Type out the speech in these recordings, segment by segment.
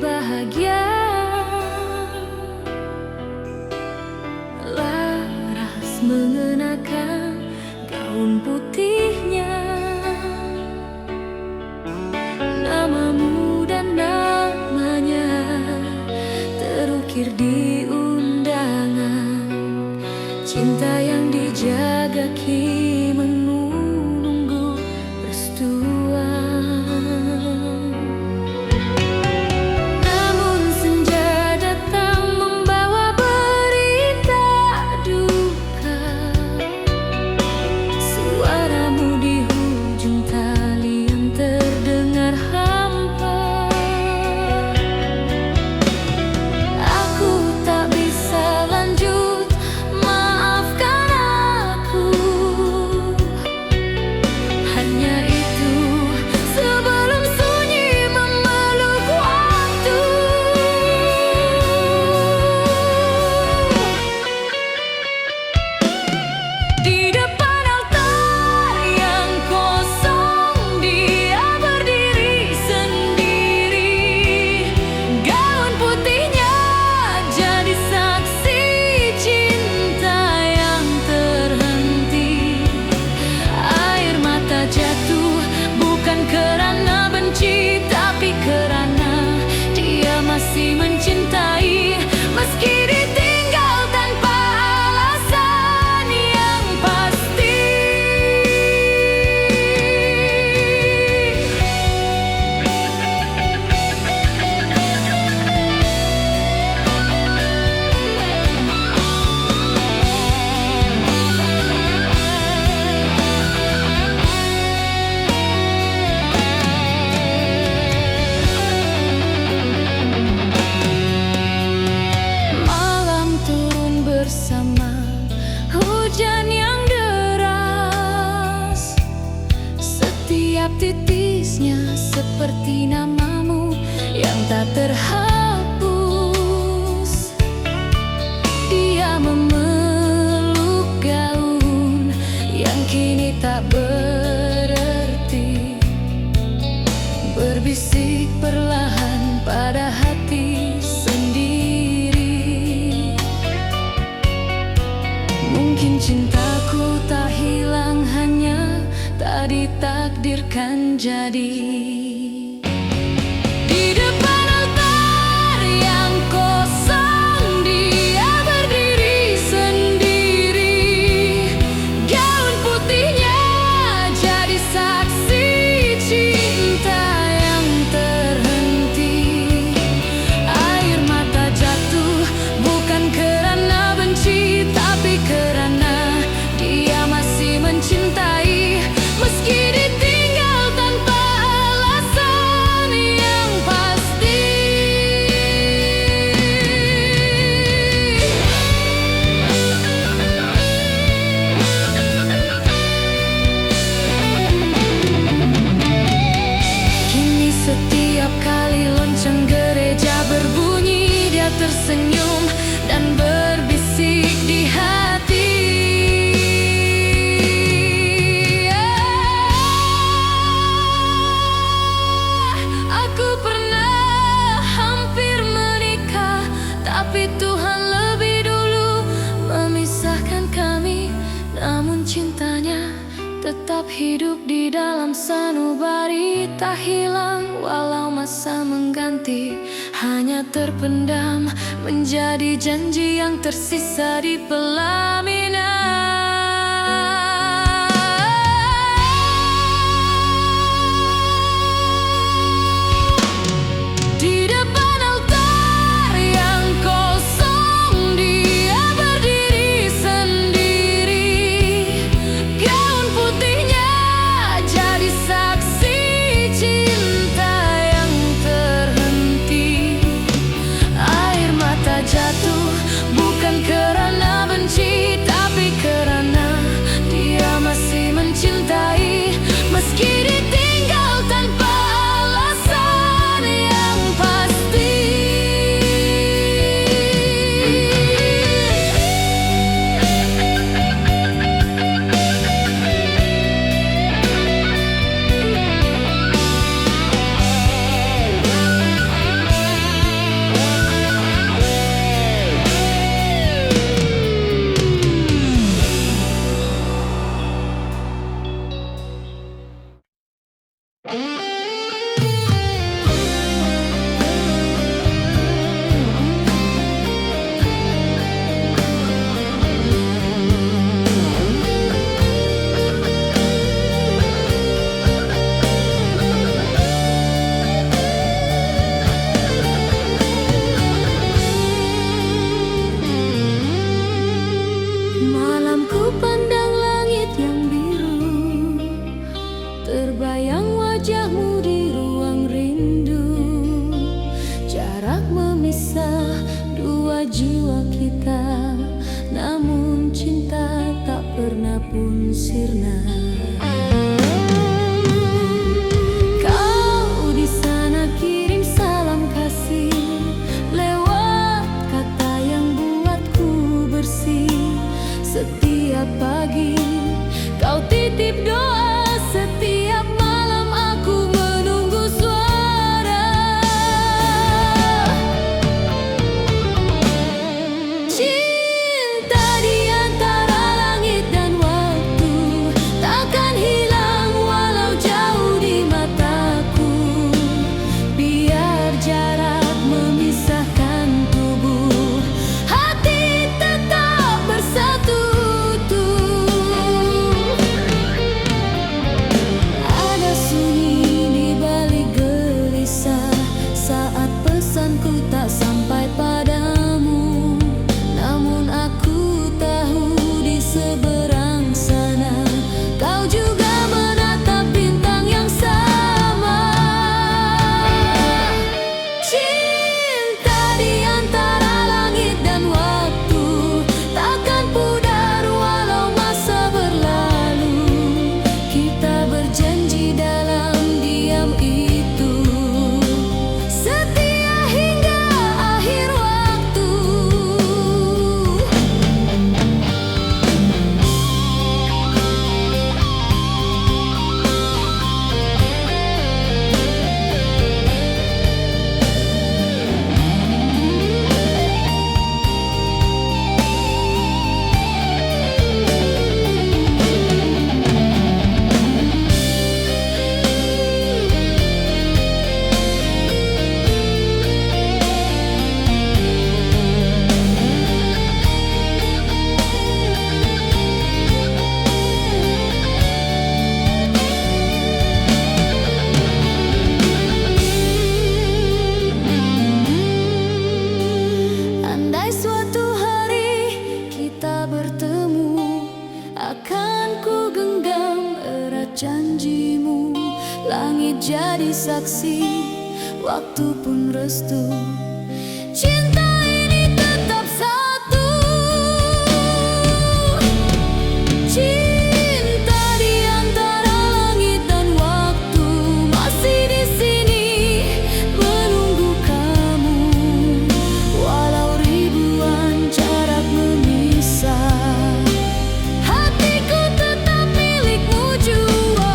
bahagia. Laras mengenakan gaun putihnya, namamu dan namanya terukir di undangan. Cinta yang dijaga kini menunggu restuan. Namun senja datang membawa berita duka. Suaramu di ujung talian terdengar hampa. Aku tak bisa lanjut, maafkan aku. Hanya itu sebelum sunyi memeluk waktu. Di depan altar yang kosong, dia berdiri sendiri. Gaun putihnya jadi saksi cinta yang terhenti. Air mata jatuh bukan karena benci, tapi karena dia masih mencintai. Meski ditinggal tanpa alasan yang pasti. Malam turun bersama hujan yang deras. Setiap titisnya seperti namamu yang tak terhapus. Dia memeluk gaun yang kini tak berarti, berbisik perlahan pada hati sendiri. Mungkin cintaku tak hilang, hanya tak ditakdirkan jadi. Di depan altar yang kosong, dia berdiri sendiri. Gaun putihnya jadi saksi cinta yang terhenti. Air mata jatuh bukan karena benci, tapi karena dia masih mencintai. Meski ditinggal tanpa alasan yang pasti. Kini setiap kali lonceng gereja berbunyi, dia tersenyum dan berbisik di hati. Aku pernah hampir menikah, tapi Tuhan lebih dulu memisahkan kami. Namun cintanya tetap hidup di dalam sanubari, tak hilang walau masa mengganti. Hanya terpendam menjadi janji yang tersisa di pelaminan. Di depan altar yang kosong, dia berdiri sendiri. Gaun putihnya jadi saksi cinta yang terhenti. Air mata jatuh bukan karena benci, memisah dua jiwa kita, namun cinta tak pernah pun sirna. Kau di sana kirim salam kasih lewat kata yang buatku bersih. Setiap pagi kau titip doa, setiap malam aku menunggu suara. Cinta di antara langit dan waktu takkan hilang walau jauh di mataku. Biar jarak memisahkan tubuh, hati tetap bersatu. Ada sunyi di balik gelisah saat pesanku tak sampai padamu, namun aku tahu di seberang sana kau juga menatap bintang yang sama. Cinta di antara langit dan waktu takkan pudar walau masa berlalu. Kita berjanji dalam diam itu setia hingga akhir waktu. Andai suatu hari kita bertemu, akan ku genggam erat janjimu. Langit jadi saksi, waktu pun restu. Cinta ini tetap satu. Cinta di antara langit dan waktu masih di sini menunggu kamu. Walau ribuan jarak memisah, hatiku tetap milikmu jua.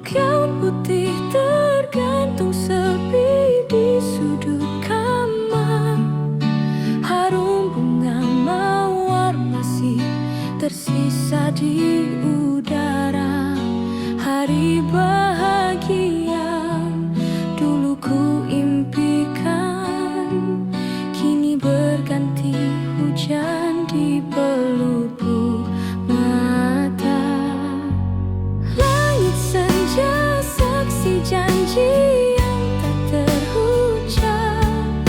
Gaun putih tergantung sepi di sudut kamar. Harum bunga mawar masih tersisa di udara. Hari bahagia dulu ku impikan, kini berganti hujan di pelupuk mata. Langit senja saksi janji yang tak terucap.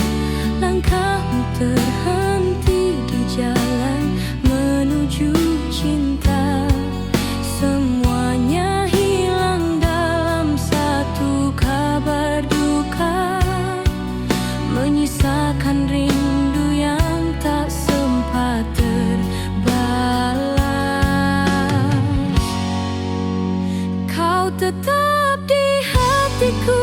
Langkahmu terhenti di jalan menuju cinta. Semuanya hilang dalam satu kabar duka, menyisakan rindu yang tak sempat terbalas. Kau tetap di hatiku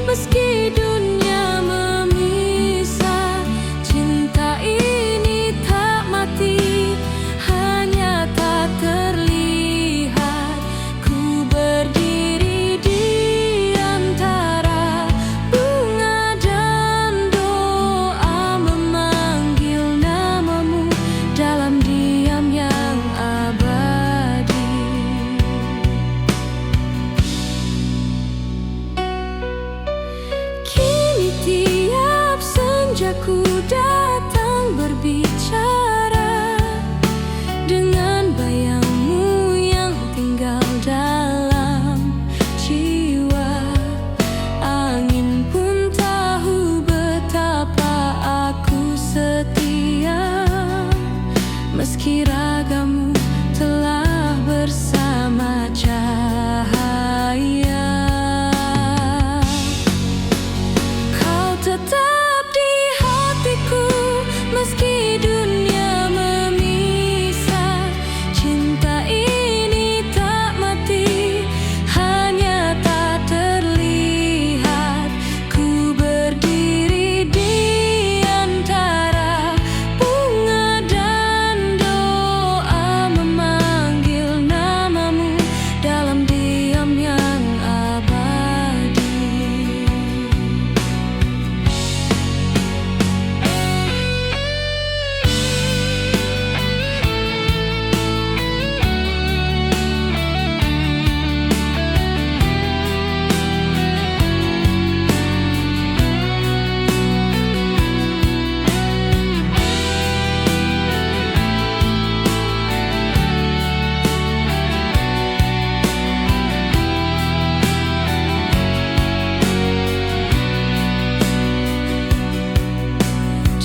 meski dunia memisah. Cinta ini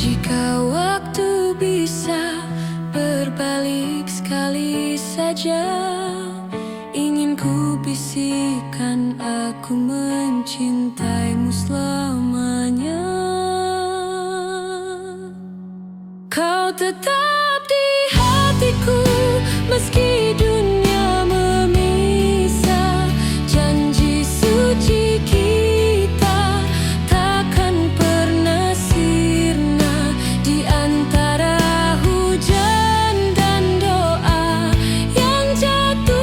Jika waktu bisa berbalik sekali saja, ingin ku bisikan aku mencintaimu selamanya. Kau tetap di hatiku meski dunia memisah. Janji suci kita takkan pernah sirna di antara hujan dan doa yang jatuh.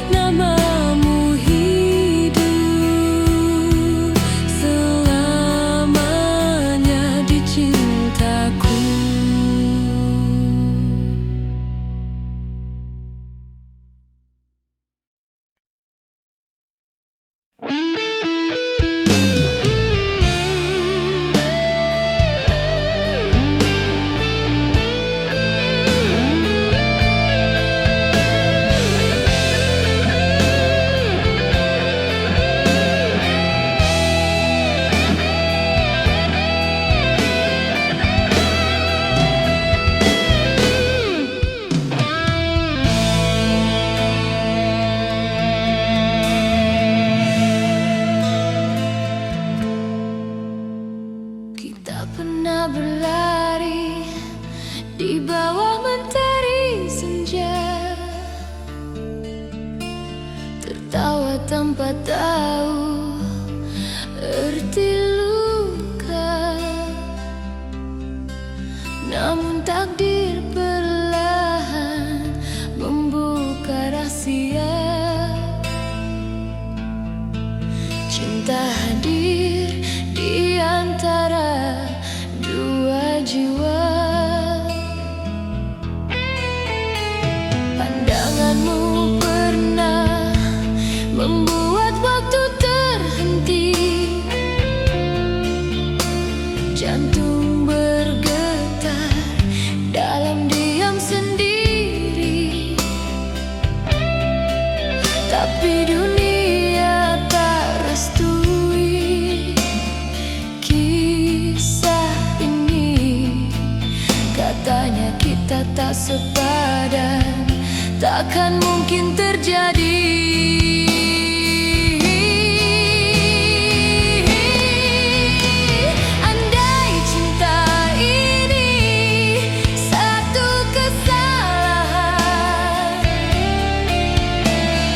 Namamu hidup selamanya di cintaku. Kita pernah berlari di bawah mentari senja, tertawa tanpa tahu arti luka. Namun takdir perlahan membuka rahasia. Cinta hadir di antara dua jiwa. Pandanganmu pernah membuat waktu terhenti, jantung bergetar dalam diam sendiri. Tapi dunia tak restui kisah ini. Katanya kita tak sepadan, takkan mungkin terjadi. Andai cinta ini satu kesalahan,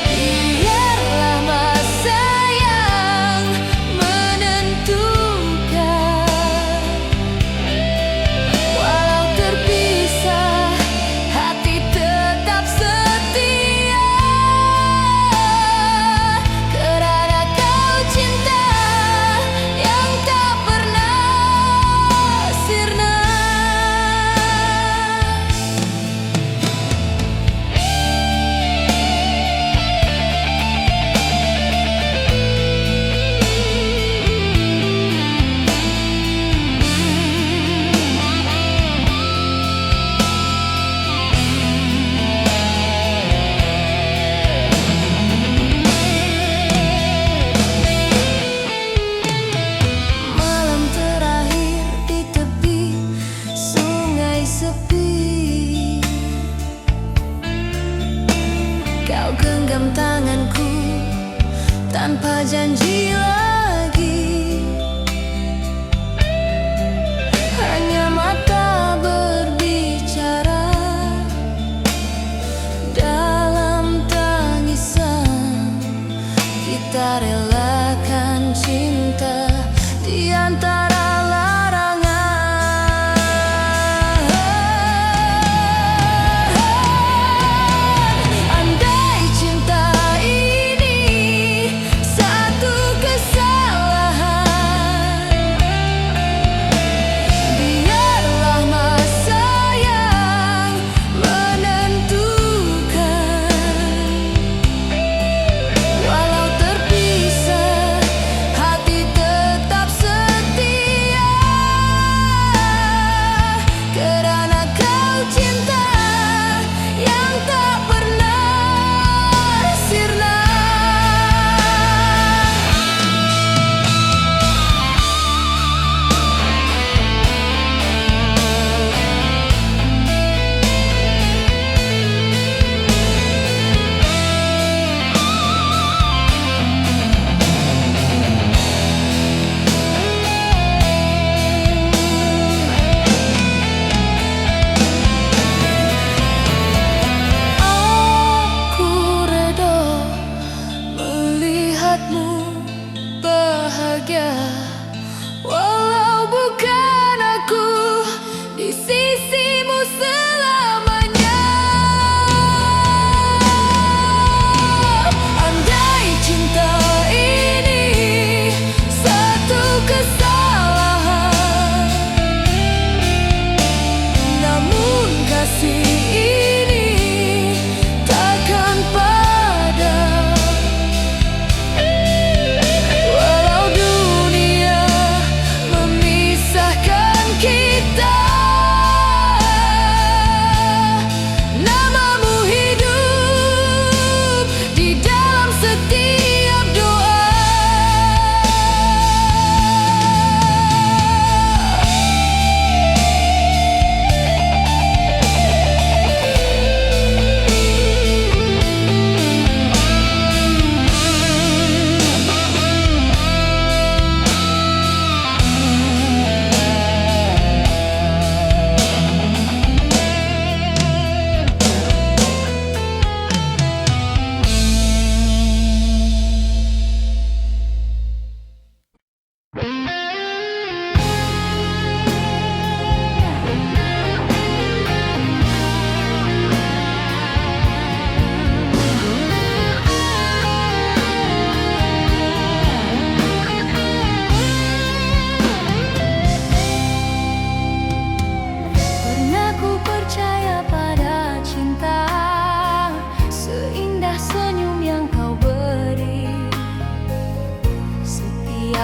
biarlah masa yang menentukan. Walau terpisah, hati tetap setia.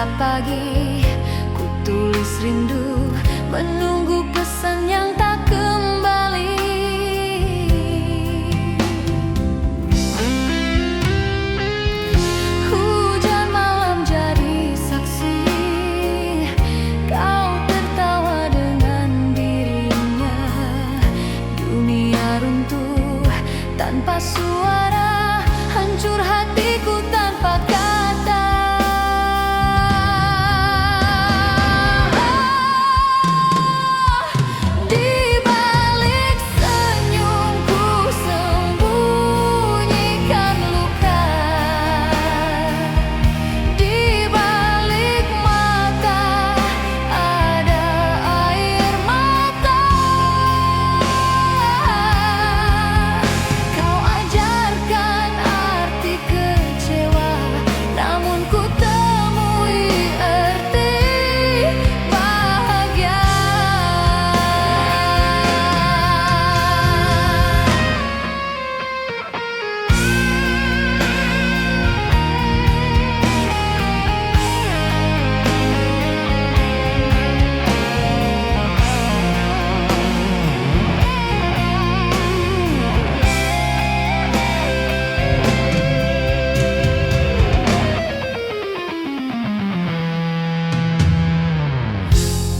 Setiap pagi ku tulis rindu, menunggu pesan yang tak kembali. Hujan malam jadi saksi, kau tertawa dengan dirinya. Dunia runtuh tanpa suara, hancur hatiku tanpa kata. Di balik senyumku sembunyikan luka, di balik mata ada air mata. Kau ajarkan arti kecewa, namun ku temui arti bahagia.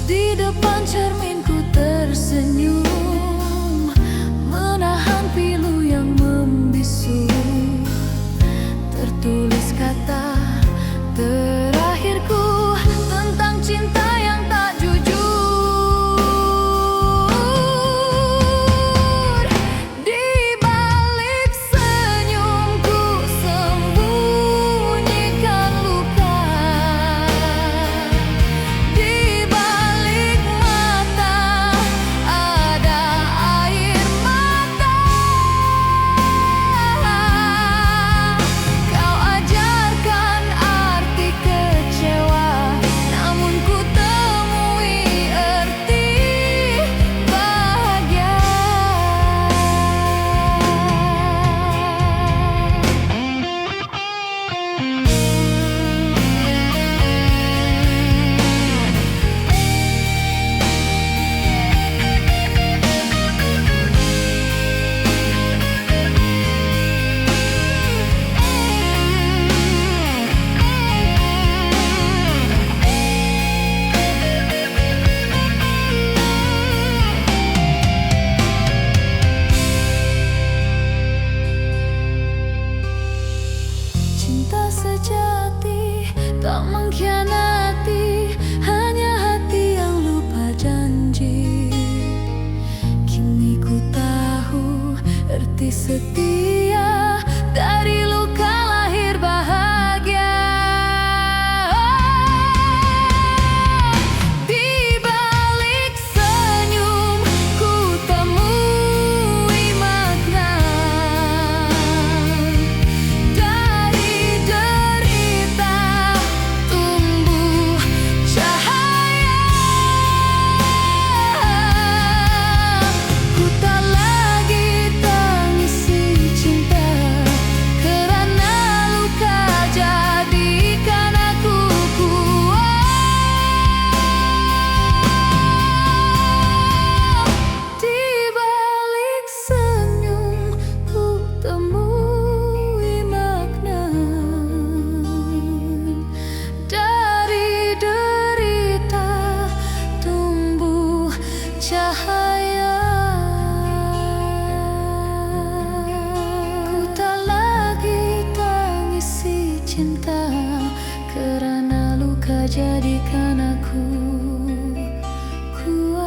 Di depan cerminku tersenyum, menahan pilu yang membisu. Tertulis kata terakhirku tentang cinta yang tak jujur. Di balik senyumku sembunyikan luka, di balik mata ada air mata. Kau ajarkan arti kecewa, namun ku temui arti bahagia. Cinta sejati tak mengkhianati, hanya hati yang lupa janji. Kini ku tahu arti setia, dari luka lahir bahagia. Di balik senyum ku temui makna, dari derita tumbuh cahaya. Ku tak lagi tangisi cinta, kerana luka jadikan aku kuat. Di balik senyum ku temui makna, dari derita tumbuh cahaya. Ku tak lagi tangisi cinta, kerana luka jadikan aku kuat.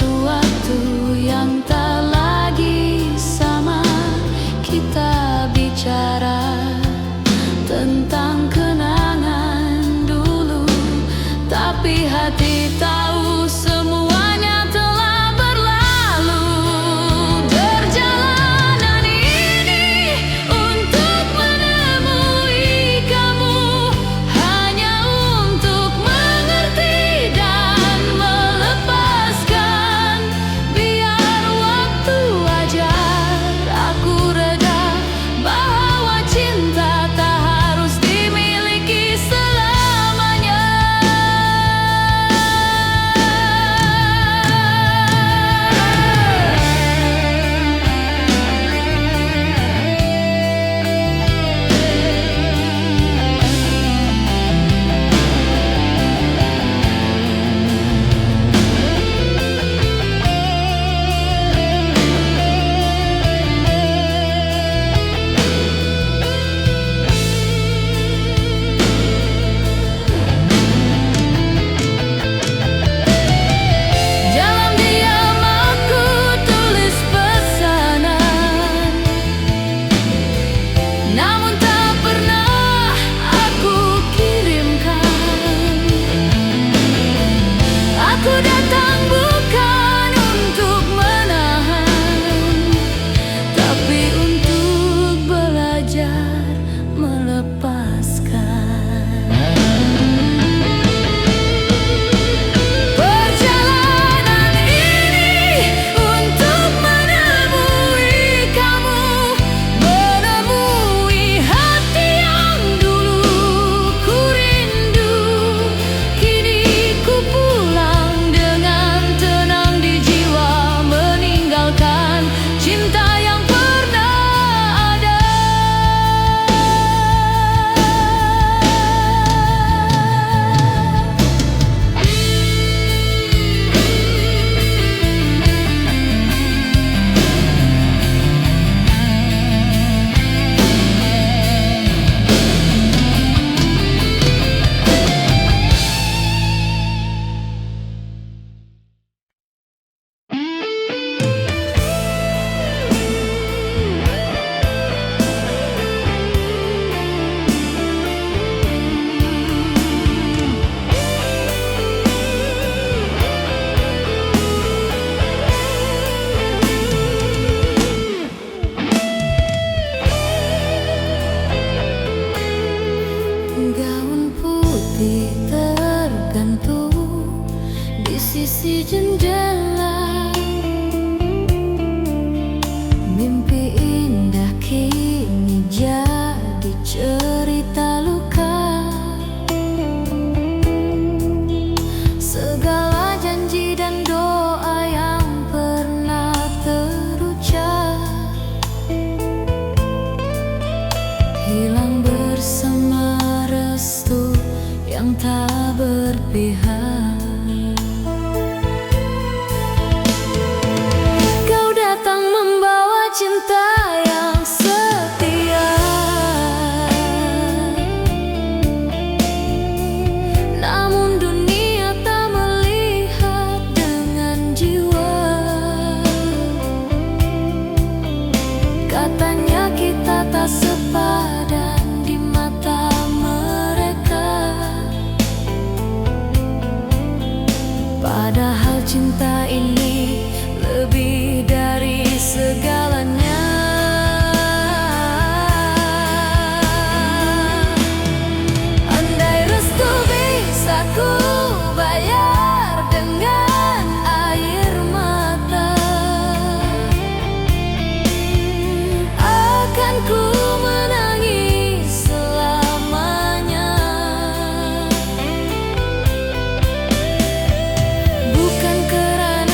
sesuatu yang tak lagi sama. Kita bicara tentang kenangan dulu, tapi hati tahu semuanya telah berlalu. Perjalanan ini untuk menemui kamu, hanya untuk mengerti dan melepaskan. Biar waktu ajar aku reda bahwa cinta tak harus dimiliki selamanya. Dalam diam aku tulis pesanan, namun tak pernah aku kirimkan. Aku datang bukan untuk menahan, tapi untuk belajar melepaskan. Perjalanan ini untuk menemui kamu, menemui hati yang dulu ku rindu. Kini ku pulang dengan tenang di jiwa, meninggalkan cinta yang pernah ada. Gaun putih tergantung di sisi jendela. Mimpi indah kini jadi cerita luka. Segala janji dan doa yang pernah terucap hilang bersama restu yang tak berpihak. Kau datang membawa cinta yang setia, namun dunia tak melihat dengan jiwa. Katanya kita tak sepadan di mata mereka, padahal cinta ini lebih dari segalanya. Andai restu bisa ku bayar dengan air mata, akan ku menangis selamanya. Bukan karena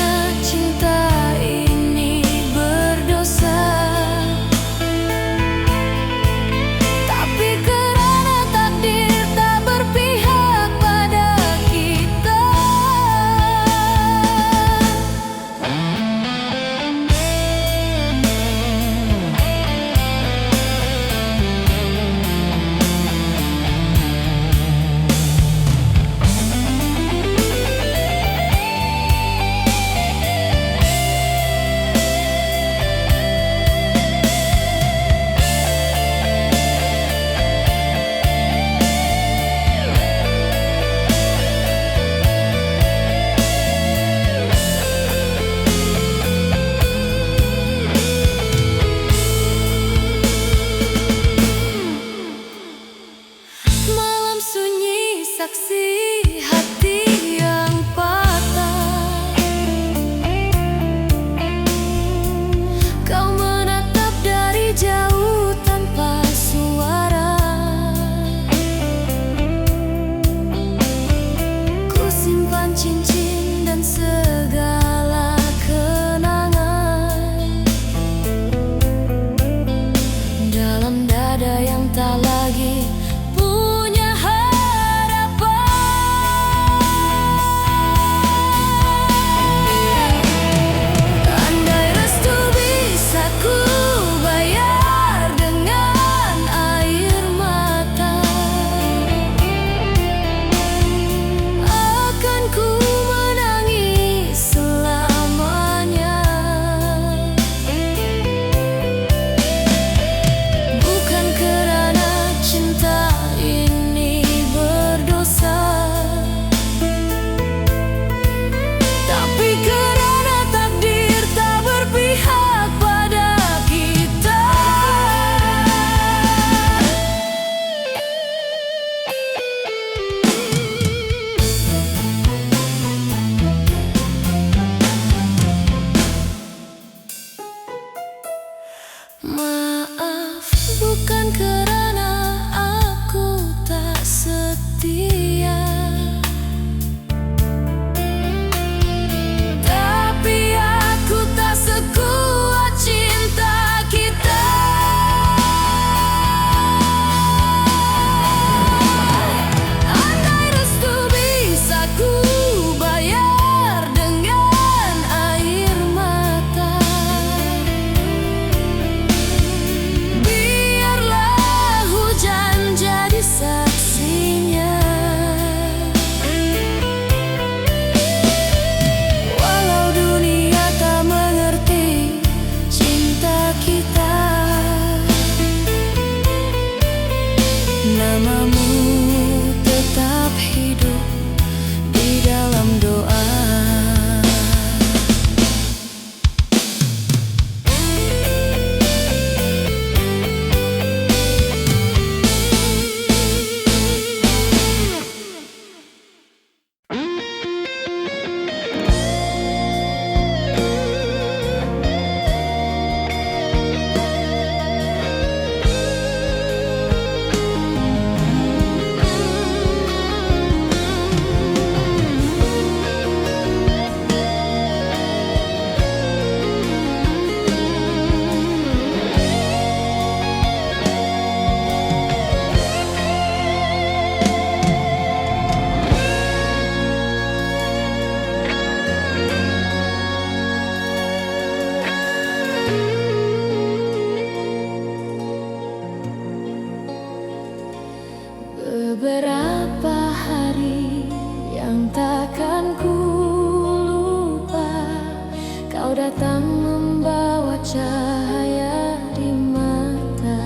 kau datang membawa cahaya di mata.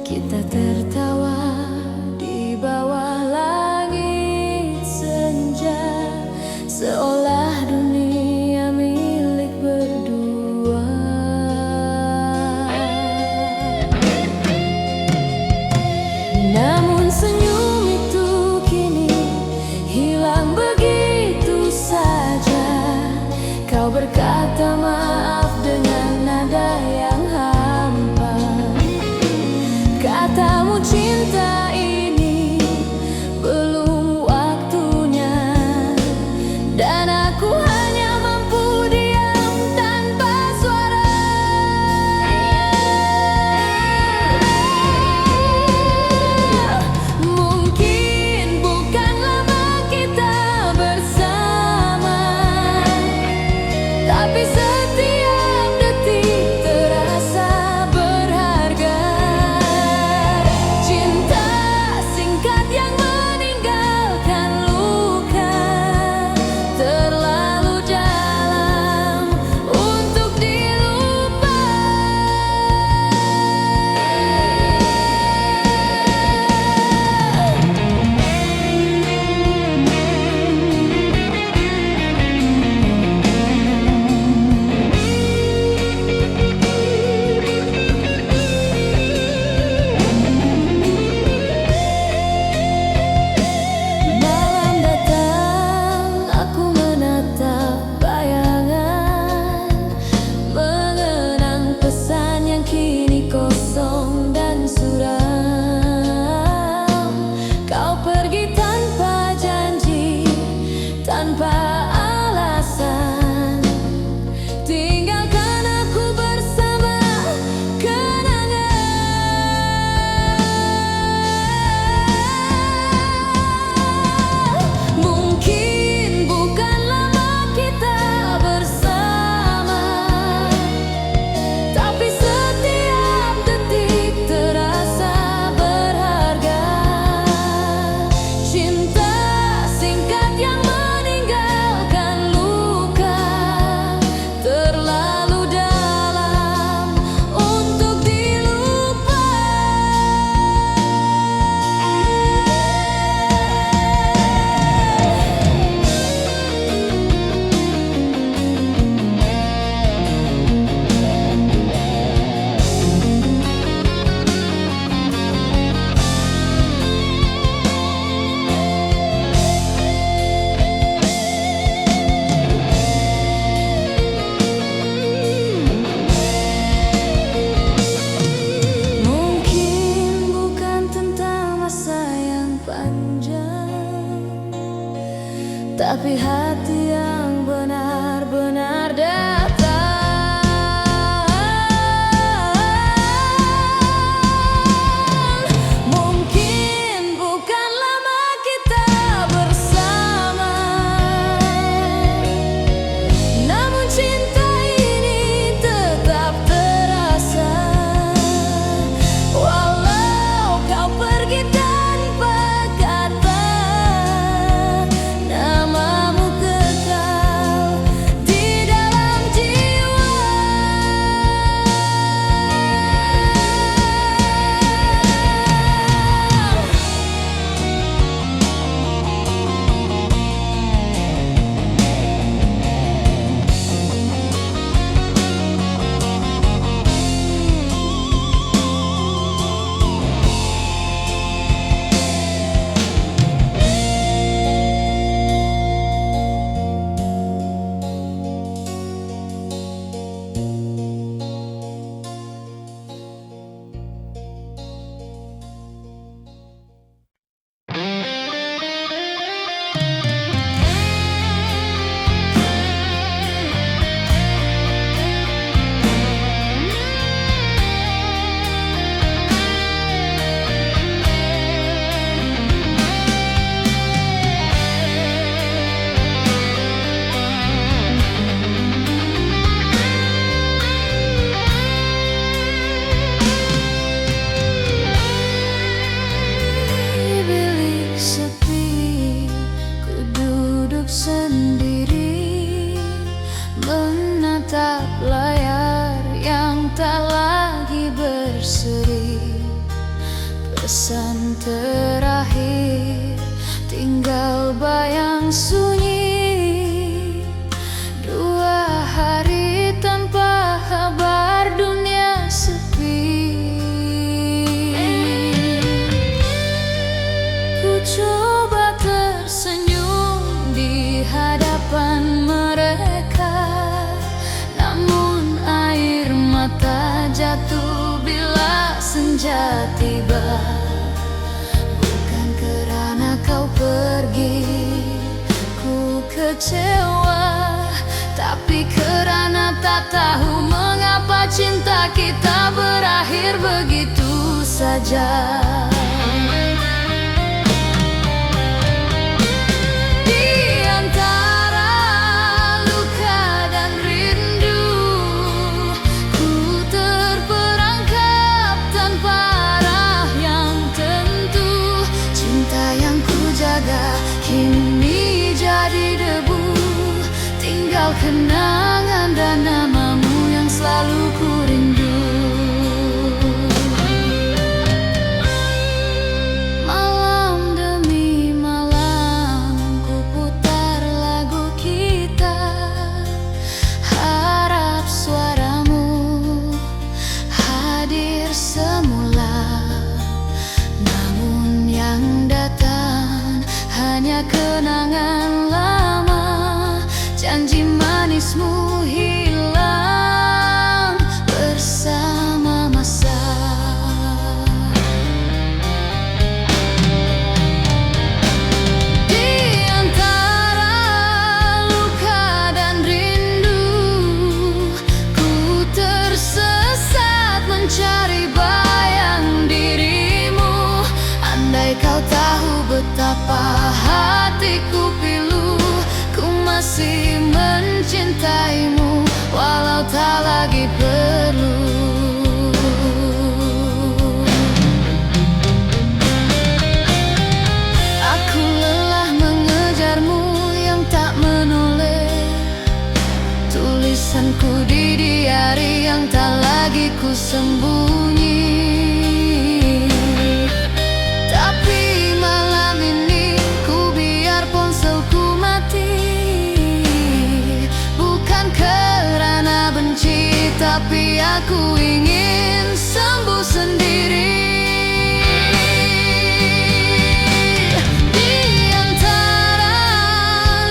Kita tertawa di bawah langit senja, seolah dunia milik berdua. Namun senyum itu kini hilang begitu saja. Kau berkata maaf menatap layar yang tak lagi berseri. Pesan terakhir tinggal bayang sunyi. 2 hari tanpa kabar, dunia sepi. Ku coba tersenyum di hadapan mereka, namun air mata jatuh bila senja tiba. Bukan kerana kau pergi ku kecewa, tapi kerana tak tahu mengapa cinta kita berakhir begitu saja. Kini jadi debu, tinggal kenangan dan namamu yang selalu ku rindu. Malam demi malam ku putar lagu kita, harap suaramu hadir semula. Namun yang datang hanya kenangan lama, janji manismu hilang bersama masa. Di antara luka dan rindu, ku tersesat mencari bayang dirimu. Andai kau tahu betapa hatiku pilu, ku masih mencintaimu walau tak lagi perlu. Aku lelah mengejarmu yang tak menoleh, tulisanku di diari yang tak lagi ku sembunyi. Tapi aku ingin sembuh sendiri. Di antara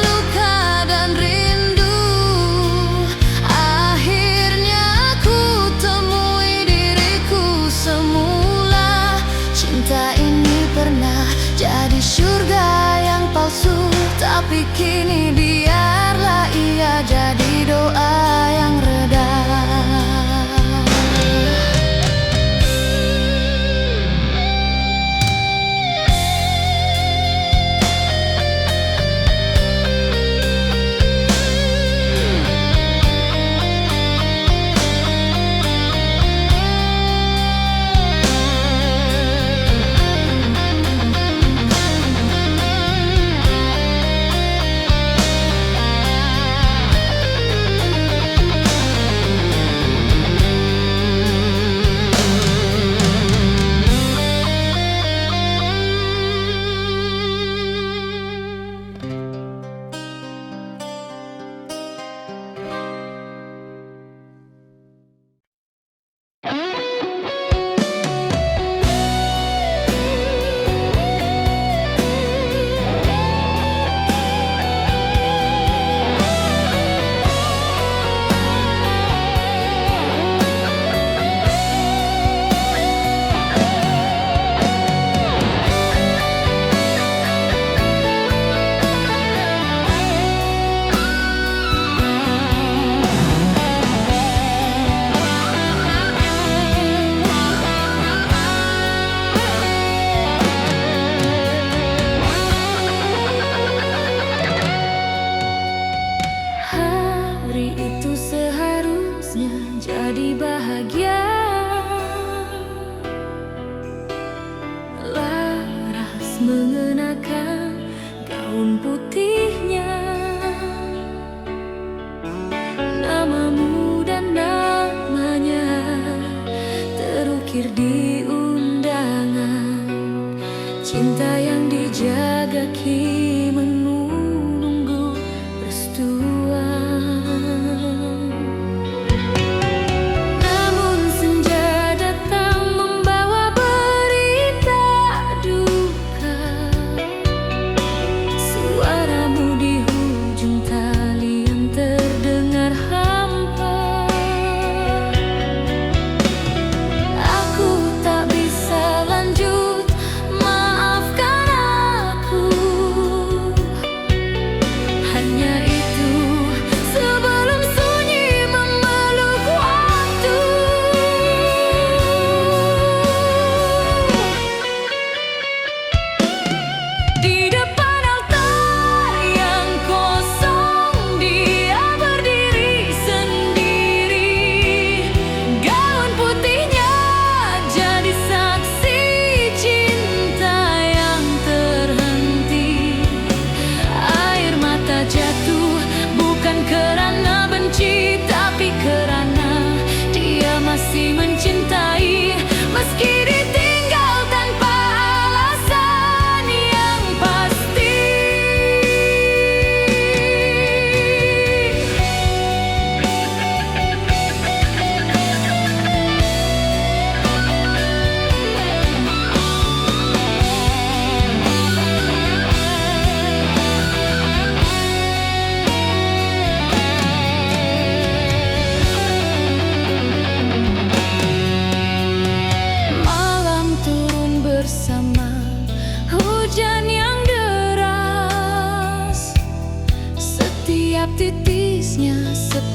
luka dan rindu, akhirnya ku temui diriku semula. Cinta ini pernah jadi surga yang palsu, tapi kini biarlah ia jadi doa yang reda.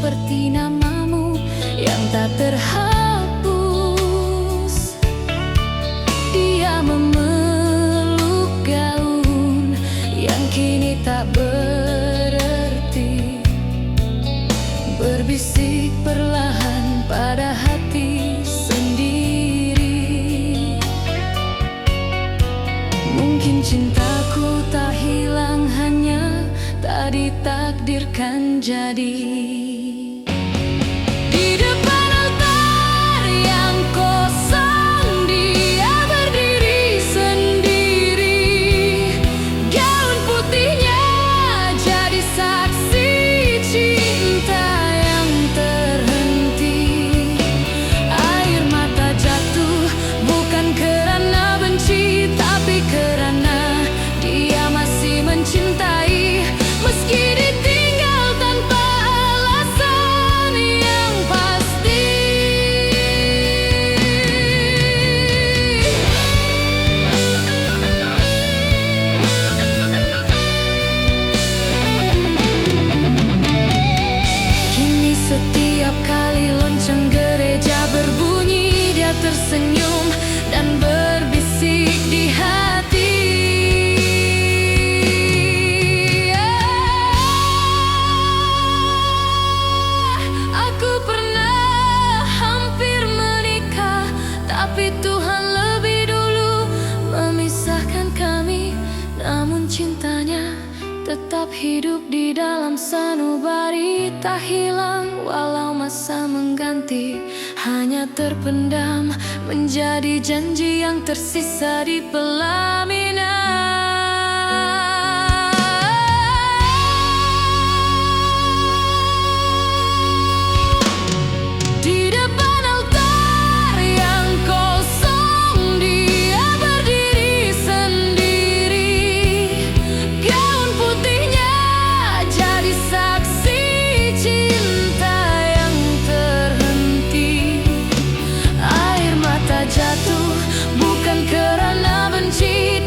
seperti namamu yang tak terhapus. Dia memeluk gaun yang kini tak berarti, berbisik perlahan pada hati sendiri. Mungkin cintaku tak hilang, hanya tak ditakdirkan jadi. Di depan altar yang kosong, dia berdiri sendiri. Gaun putihnya jadi saksi cinta yang terhenti. Air mata jatuh bukan kerana benci, tapi kerana dia masih mencintai. Meski ditinggal tanpa alasan yang pasti. Kini setiap kali lonceng gereja berbunyi, dia tersenyum dan berbisik di hati. Aku pernah hampir menikah, tapi Tuhan lebih dulu memisahkan kami. Namun cintanya tetap hidup di dalam sanubari, tak hilang walau masa mengganti. Hanya terpendam menjadi janji yang tersisa di pelaminan. Di depan altar yang kosong, dia berdiri sendiri. Gaun putihnya jadi saksi cinta yang terhenti. Air mata jatuh bukan kerana benci,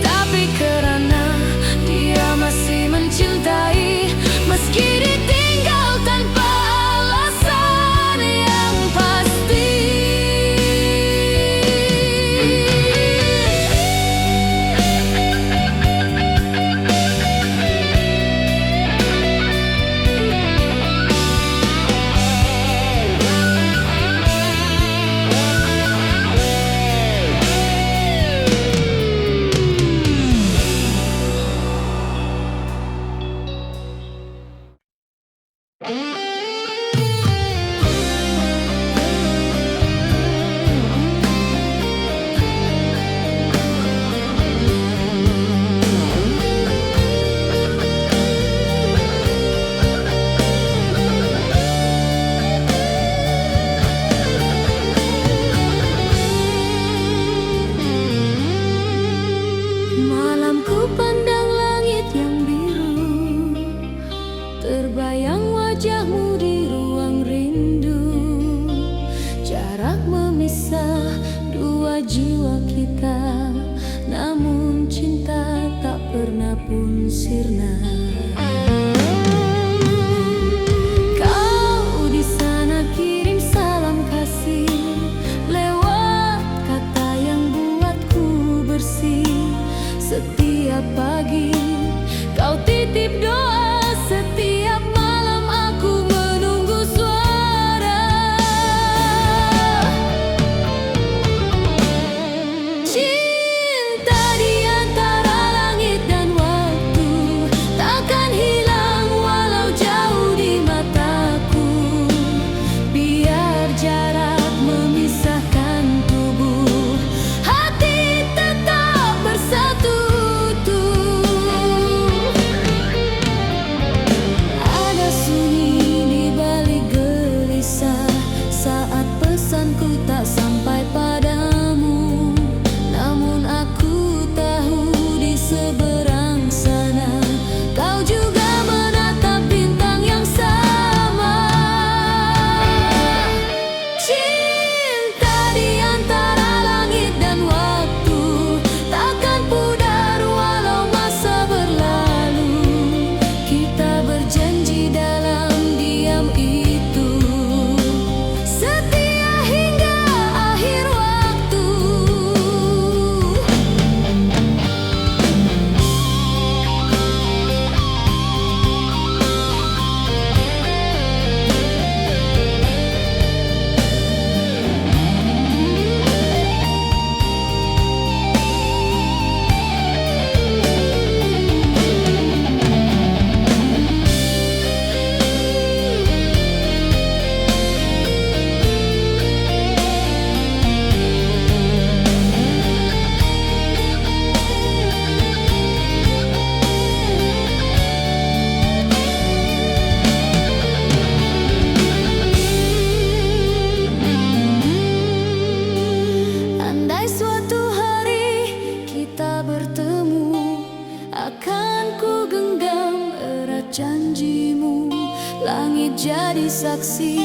saksi,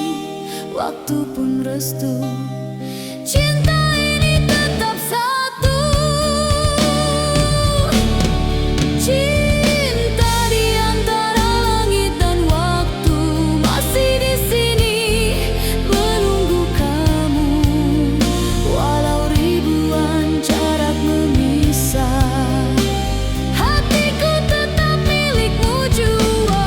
waktu pun restu. Cinta ini tetap satu. Cinta di antara langit dan waktu masih di sini menunggu kamu. Walau ribuan jarak memisah, hatiku tetap milikmu jua.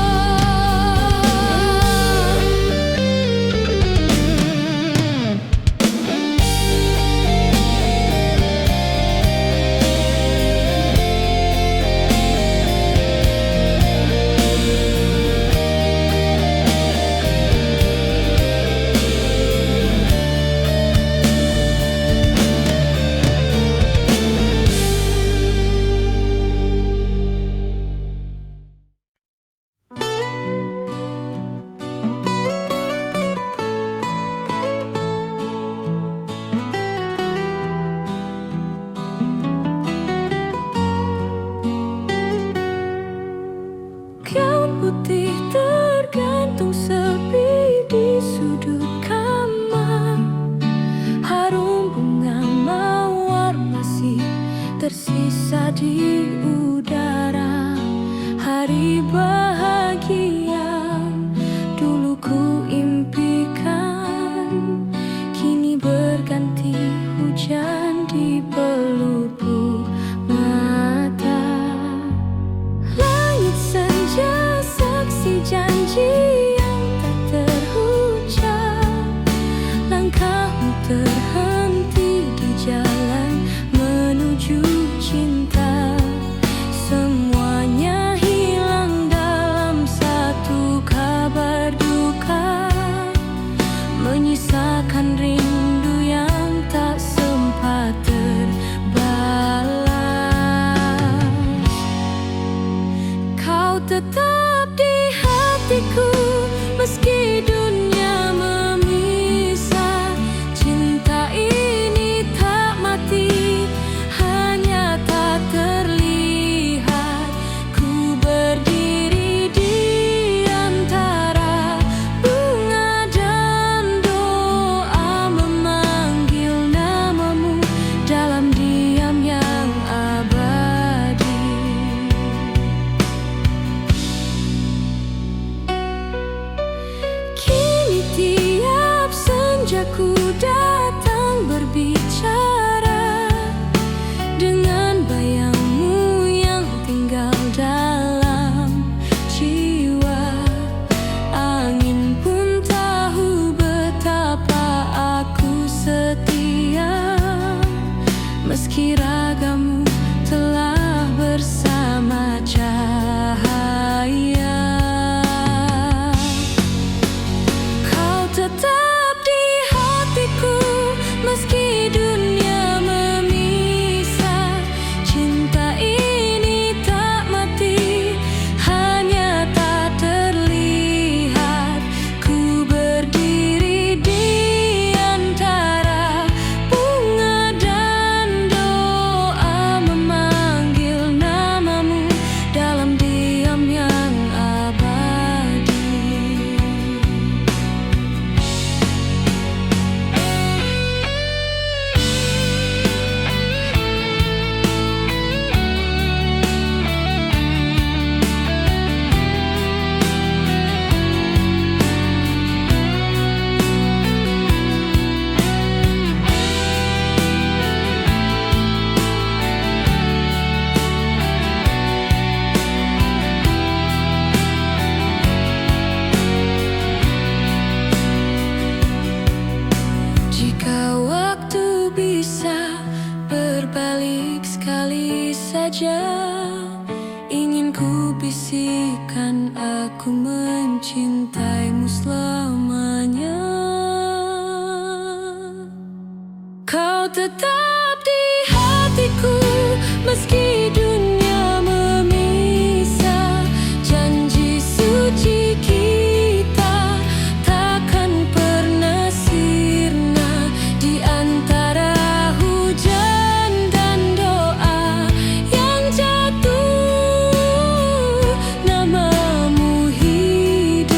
Gaun putih tergantung sepi di sudut kamar. Harum bunga mawar masih tersisa di udara. Hari bahagia dulu ku impikan, kini berganti hujan di pelupuk mata. Langit senja saksi janji yang tak terucap. Langkahmu terhenti di jalan menuju cinta. Semuanya hilang dalam satu kabar duka, menyisakan rindu yang tak sempat terbalas. Kau tetap di hatiku meski dunia memisah. Cinta ini tak mati, hanya tak terlihat. Ku berdiri di antara bunga dan doa, memanggil namamu dalam diam yang abadi. Kini tiap senja ku datang berbicara dengan bayangmu yang tinggal dalam jiwa. Angin pun tahu betapa aku setia, meski ragamu telah bersama cahaya. Kau tetap di hatiku meski dunia memisah. Cinta ini tak mati, hanya tak terlihat. Ku berdiri di antara bunga dan doa, memanggil namamu dalam diam yang abadi. Jika waktu bisa berbalik sekali saja, ingin ku bisikan aku mencintaimu selamanya. Kau tetap di hatiku meski dunia memisah. Janji suci kita takkan pernah sirna di antara hujan dan doa yang jatuh. Namamu hidup.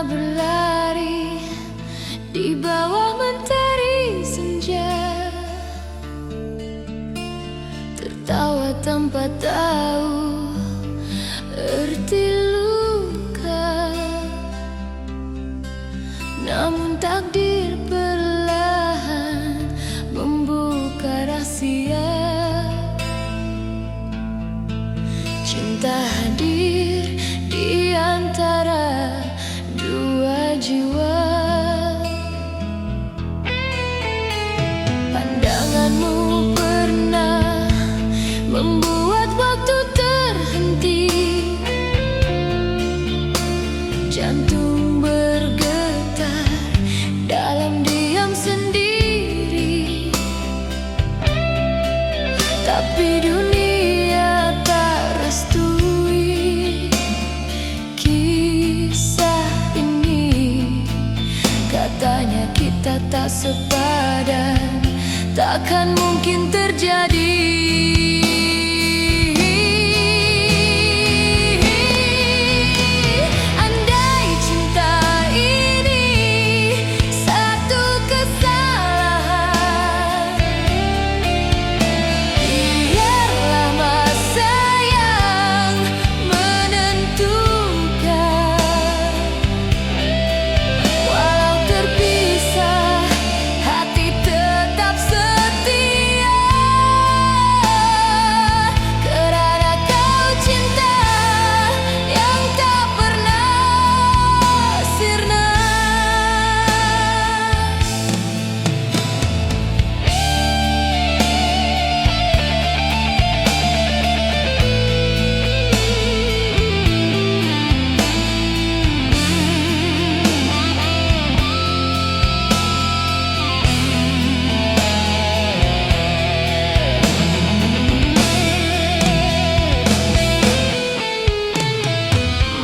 berlari di bawah mentari senja, tertawa tanpa tahu arti luka. Namun takdir perlahan membuka rahasia. Cinta hadir di antara dua jiwa. Pandanganmu pernah membuat waktu terhenti, jantung bergetar dalam diam sendiri. Tapi dunia tak restui kisah ini. Katanya kita tak sepadan, takkan mungkin terjadi. Andai cinta ini satu kesalahan, biarlah masa yang menentukan. Walau terpisah, hati tetap setia, karena kau cinta yang tak pernah sirna.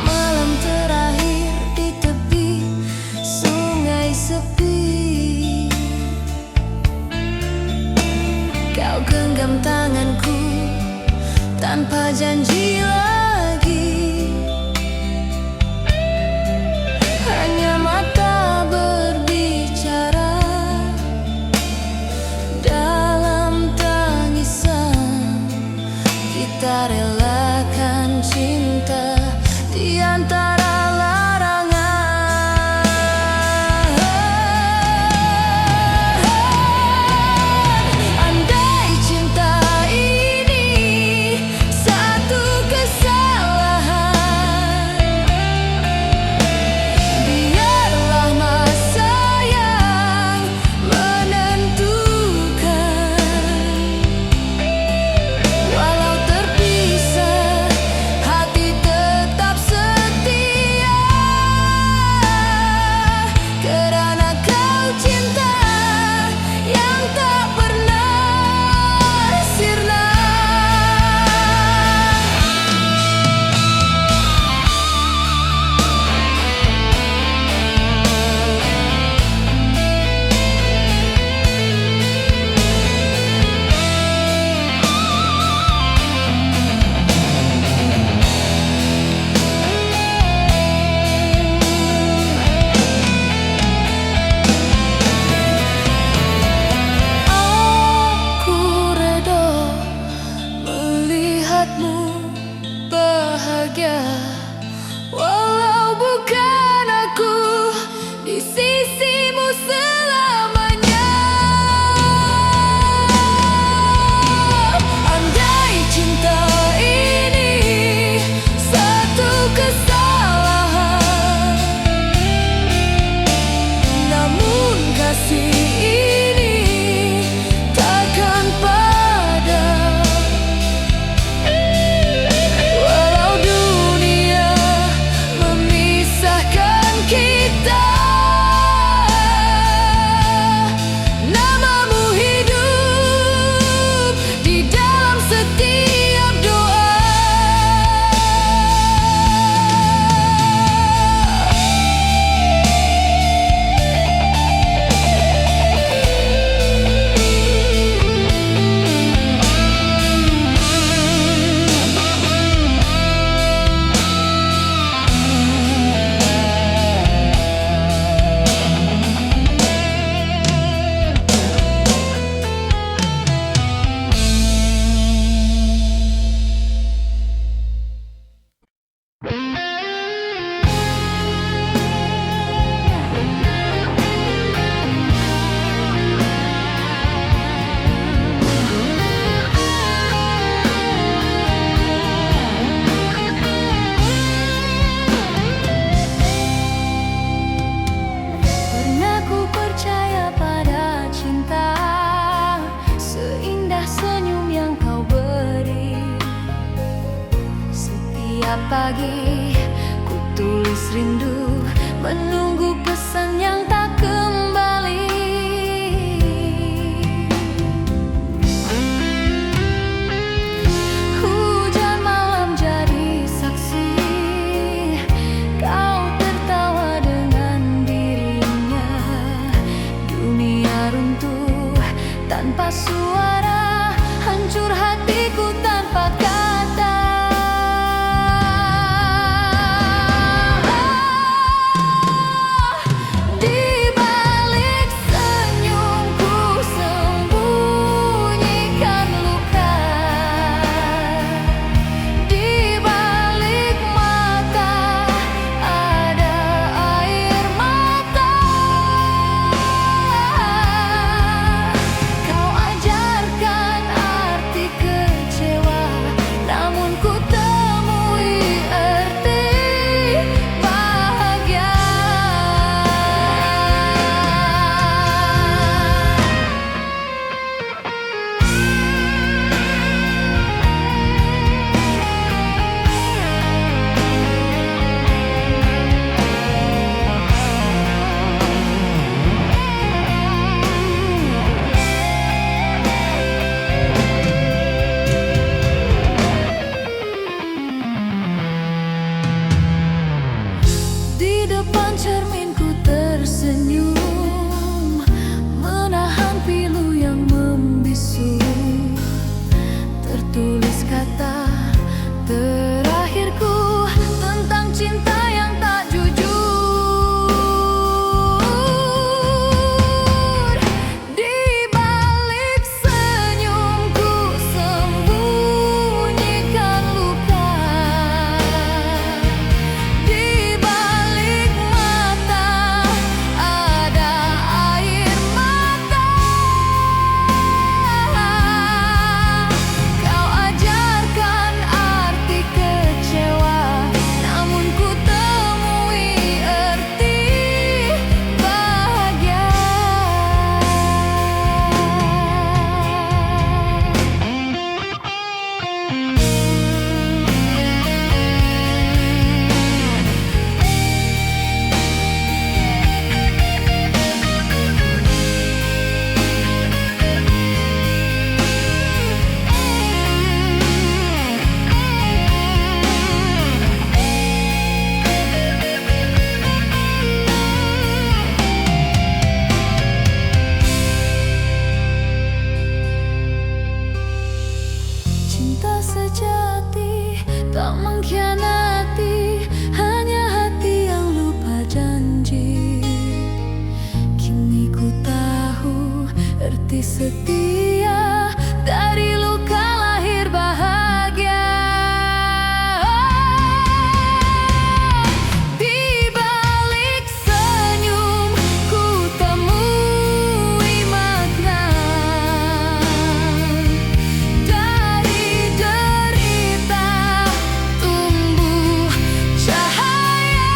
Malam terakhir di tepi sungai sepi, kau genggam tanganku tanpa janji lagi. Hanya mata berbicara dalam tangisan. Kita relakan cinta di antara larangan. Andai cinta ini satu kesalahan, biarlah masa yang menentukan. Walau terpisah, hati tetap setia, karena kau cinta yang tak pernah sirna. Aku reda melihatmu bahagia, walau bukan aku di sisimu selamanya. Andai cinta ini satu kesalahan, namun kasih ini takkan padam. Walau dunia Setiap pagi ku tulis rindu, menunggu pesan yang tak kembali. Hujan malam jadi saksi, kau tertawa dengan dirinya. Dunia runtuh tanpa suara, hancur hatiku tanpa kata. Di depan cerminku tersenyum, menahan pilu yang membisu. Tertulis kata terakhirku tentang cinta yang tak jujur. Di balik senyumku sembunyikan luka. Di balik mata ada air mata. Kau ajarkan arti kecewa, namun ku temui arti bahagia. Cinta sejati tak mengkhianati, hanya hati yang lupa janji. Kini ku tahu arti setia, dari luka lahir bahagia. Di balik senyum ku temui makna. Dari derita tumbuh cahaya.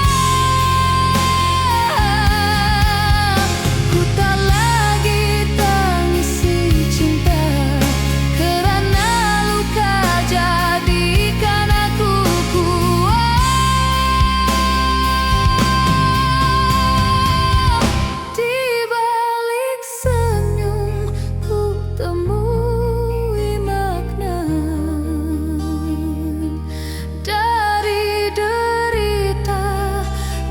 Ku tak lagi tangisi cinta, kerana luka jadikan aku kuat. Di balik senyum ku temui makna. Dari derita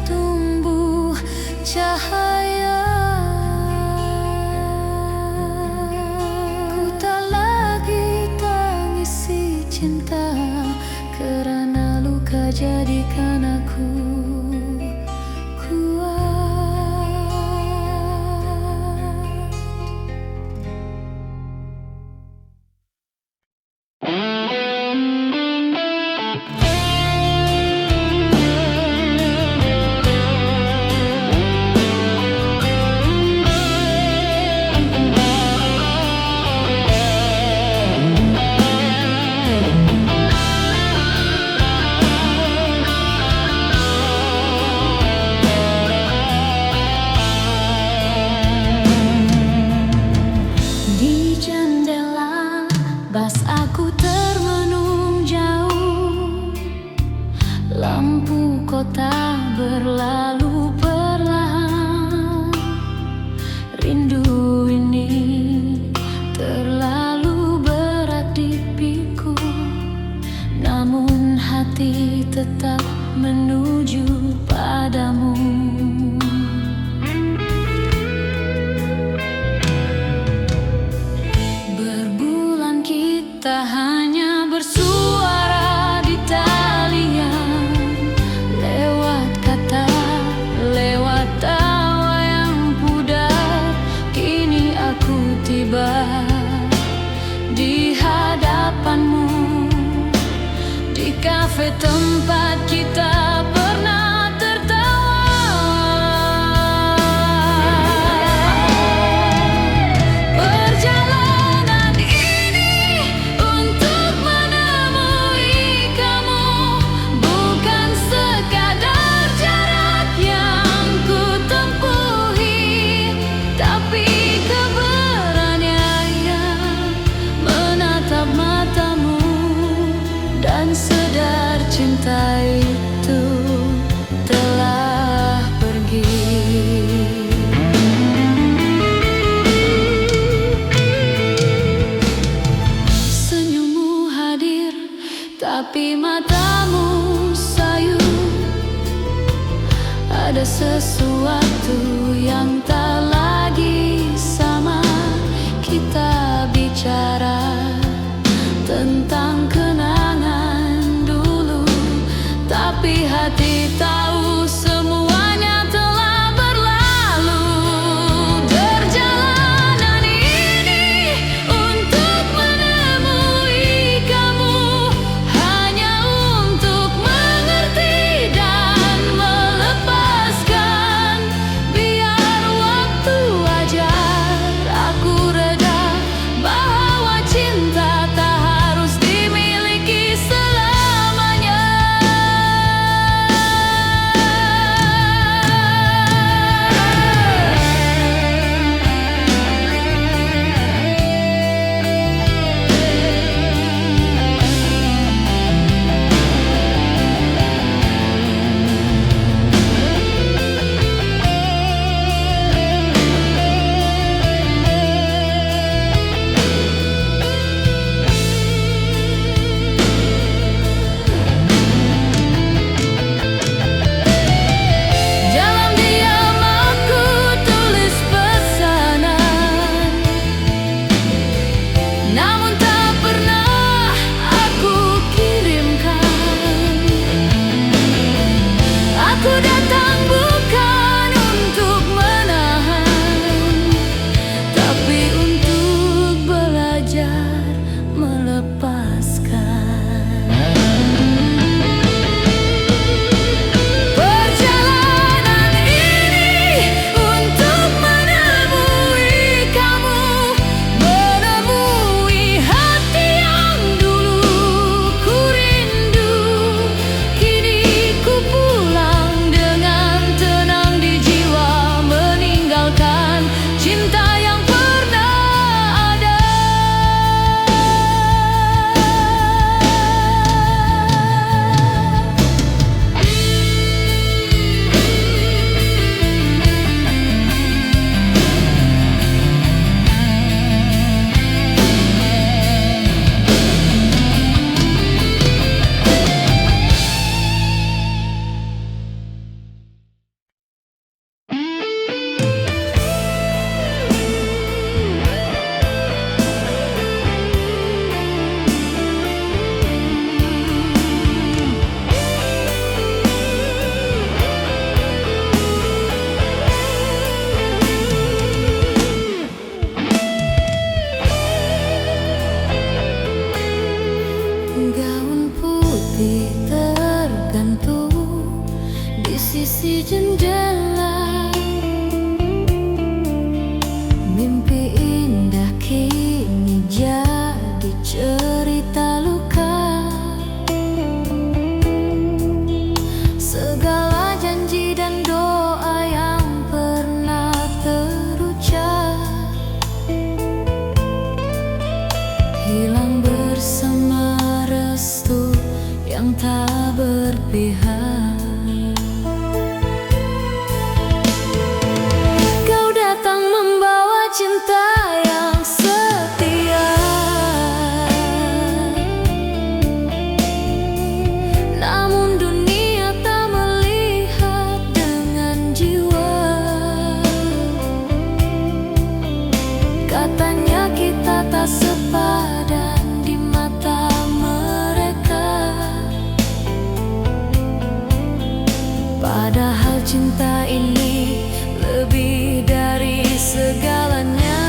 tumbuh cahaya. Ku tak lagi tangisi cinta, kerana luka jadikan aku kuat. Lampu kota berlalu perlahan. Rindu ini terlalu berat di pikul, namun hati tetap menuju padamu. Berbulan kita hanya bersuara di talian, lewat kata, lewat tawa yang pudar. Kini aku tiba di hadapanmu, di kafe tempat kita pernah tertawa. Perjalanan ini untuk menemui kamu, bukan sekadar jarak yang ku tempuhi, tapi keberanian menatap matamu dan sadar cinta itu telah pergi. Senyummu hadir, tapi matamu sayu. Ada sesuatu yang tak lagi sama. Kita bicara tentang kenangan dulu, tapi hati tahu semuanya telah berlalu. Perjalanan ini untuk menemui kamu, hanya untuk mengerti dan melepaskan. Biar waktu ajar aku reda, bahwa cinta tak harus dimiliki selamanya. Dalam diam aku tulis pesanan, namun tak pernah aku kirimkan. Aku datang bukan untuk menahan, tapi untuk belajar melepaskan. Perjalanan ini untuk menemui kamu, menemui hati yang dulu ku rindu. Kini ku pulang dengan tenang di jiwa, meninggalkan cinta yang pernah ada. Gaun putih tergantung di sisi jendela. Mimpi indah kini jadi cerita luka. Segala janji dan doa yang pernah terucap hilang bersama restu yang tak berpihak. berlebihan. Kau datang membawa cinta yang setia, namun dunia tak melihat dengan jiwa. Katanya kita tak sepadan di mata mereka, padahal cinta ini lebih dari segalanya.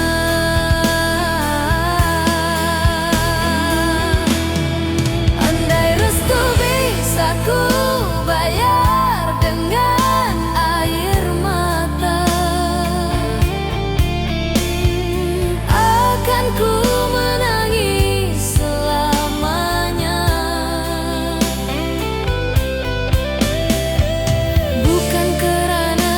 Andai restu bisa ku bayar dengan air mata, akan ku menangis selamanya. Bukan karena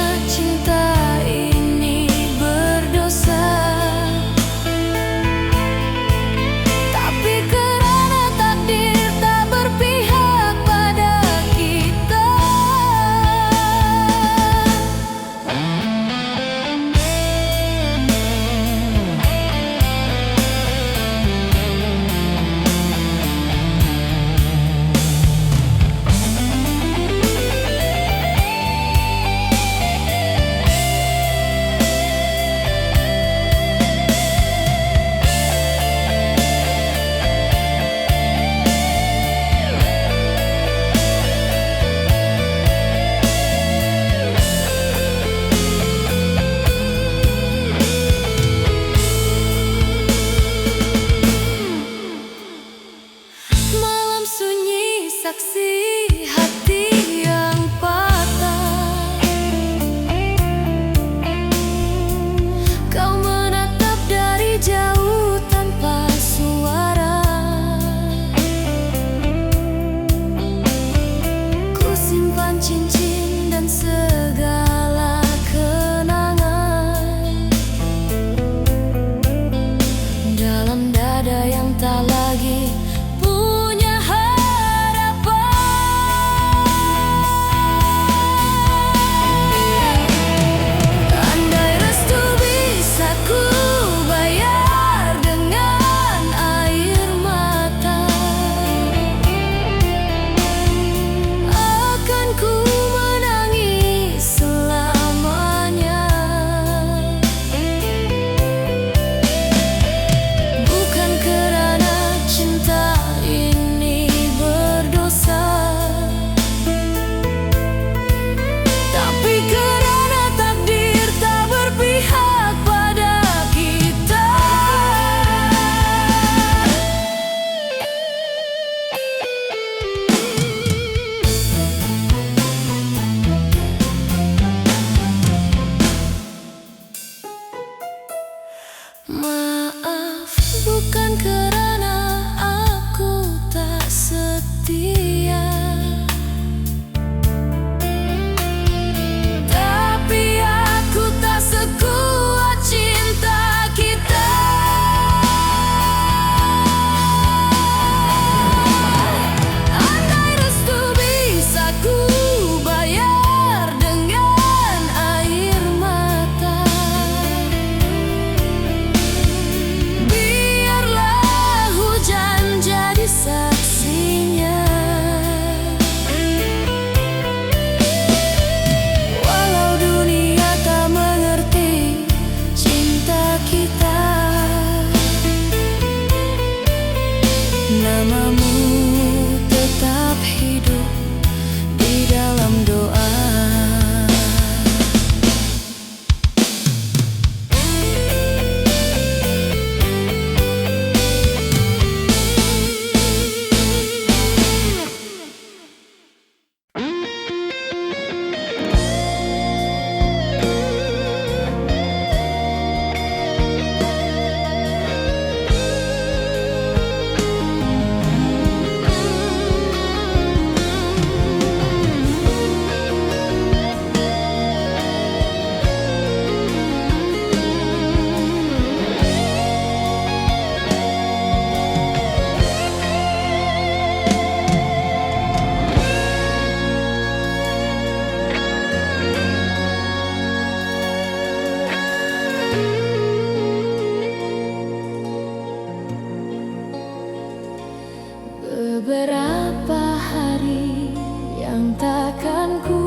takkan ku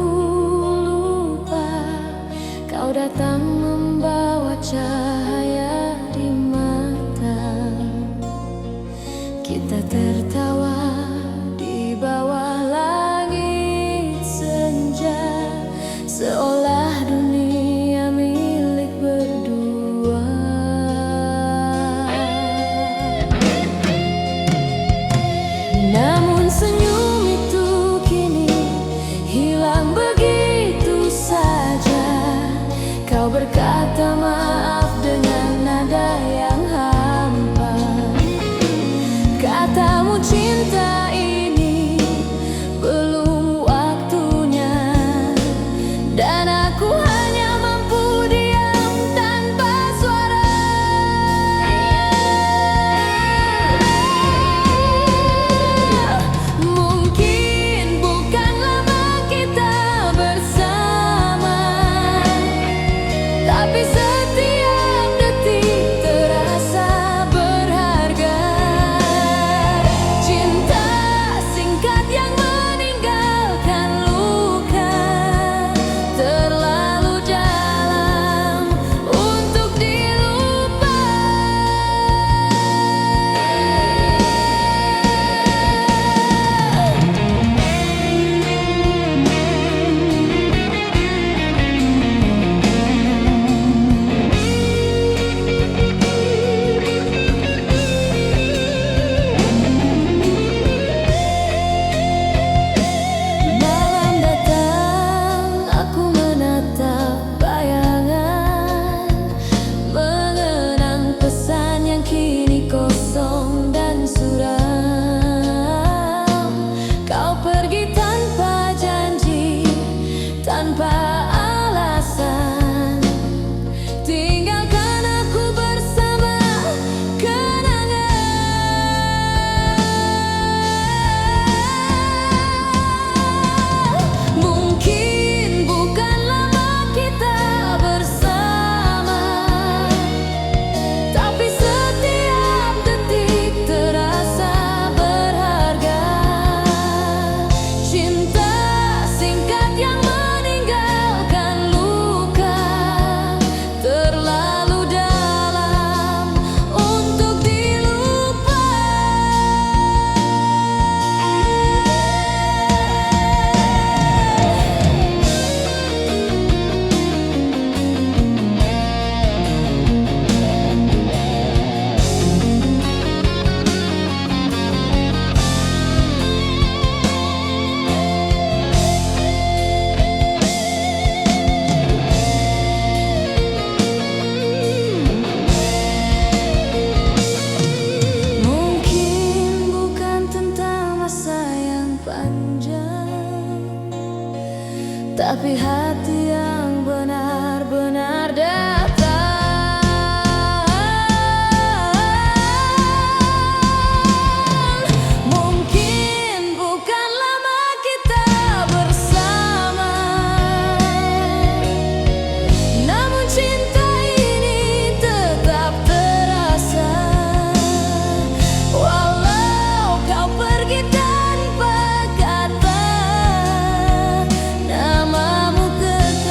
lupa, kau datang membawa cahaya di mata. Kita tertawa di bawah langit senja, seolah dunia milik berdua. Namun senyum itu kini hilang begitu saja. Kau berkata maaf dengan nada yang hampa. Katamu cinta ini belum waktunya, dan aku hanya mampu diam tanpa suara. Mungkin bukan lama kita bersama, tapi setiap detik terasa berharga. Cinta singkat yang meninggalkan luka, terlalu dalam untuk dilupa. Malam datang, aku menatap bayangan, mengenang pesan yang kini kosong dan suram. Kau pergi tanpa janji, tanpa alasan, tinggalkan aku bersama kenangan. Mungkin bukan lama kita bersama, tapi setiap detik terasa berharga. Cinta singkat yang meninggalkan luka, terlalu dalam untuk dilupa. Mungkin bukan tentang masa yang panjang, tapi hati yang benar-benar datang. Mungkin bukan lama kita bersama, namun cinta ini tetap terasa. Walau kau pergi tanpa kata, namamu kekal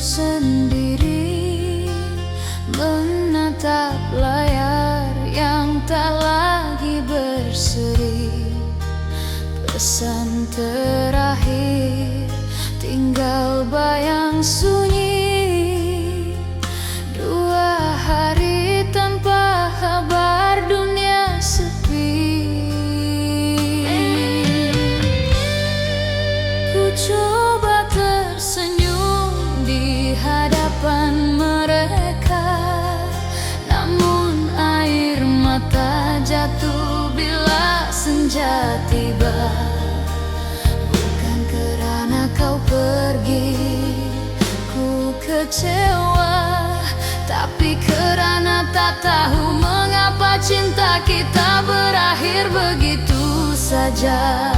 sendiri, menatap layar yang tak lagi berseri. Pesan terakhir tinggal bayang sunyi. 2 hari tanpa kabar, dunia sepi. Ku coba tersenyum di hadapan mereka, namun air mata jatuh bila senja tiba. Bukan kerana kau pergi ku kecewa, tapi kerana tak tahu mengapa cinta kita berakhir begitu saja.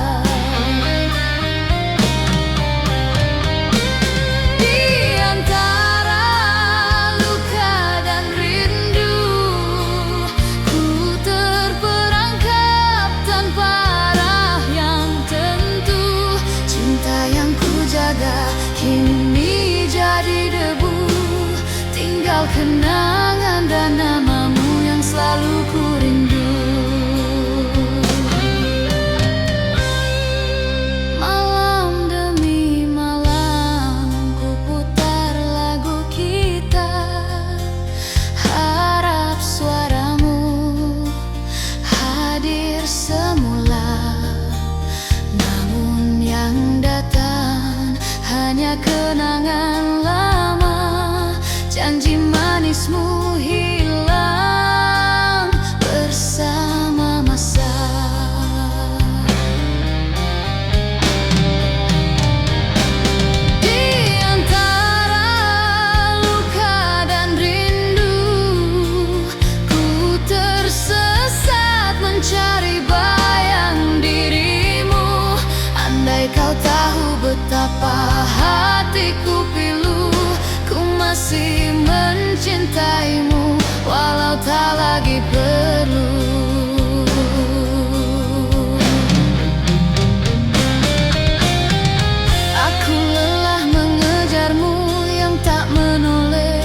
Kini jadi debu, tinggal kenangan dan namamu yang selalu ku rindu. Malam demi malam ku putar lagu kita, harap suaramu hadir semula. Namun yang datang hanya kenangan lama, janji manismu hilang bersama masa. Di antara luka dan rindu, ku tersesat mencari bayang dirimu. Andai kau tahu betapa hatiku pilu, ku masih mencintaimu walau tak lagi perlu. Aku lelah mengejarmu yang tak menoleh,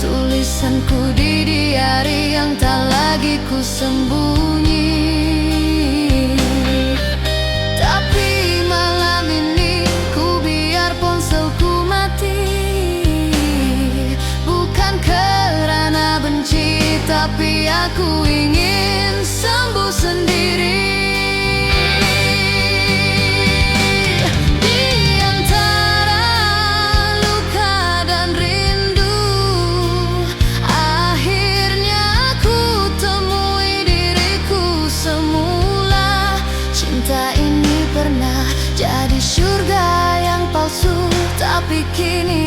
tulisanku di diari yang tak lagi ku sembunyi. Tapi aku ingin sembuh sendiri. Di antara luka dan rindu, akhirnya ku temui diriku semula. Cinta ini pernah jadi surga yang palsu, tapi kini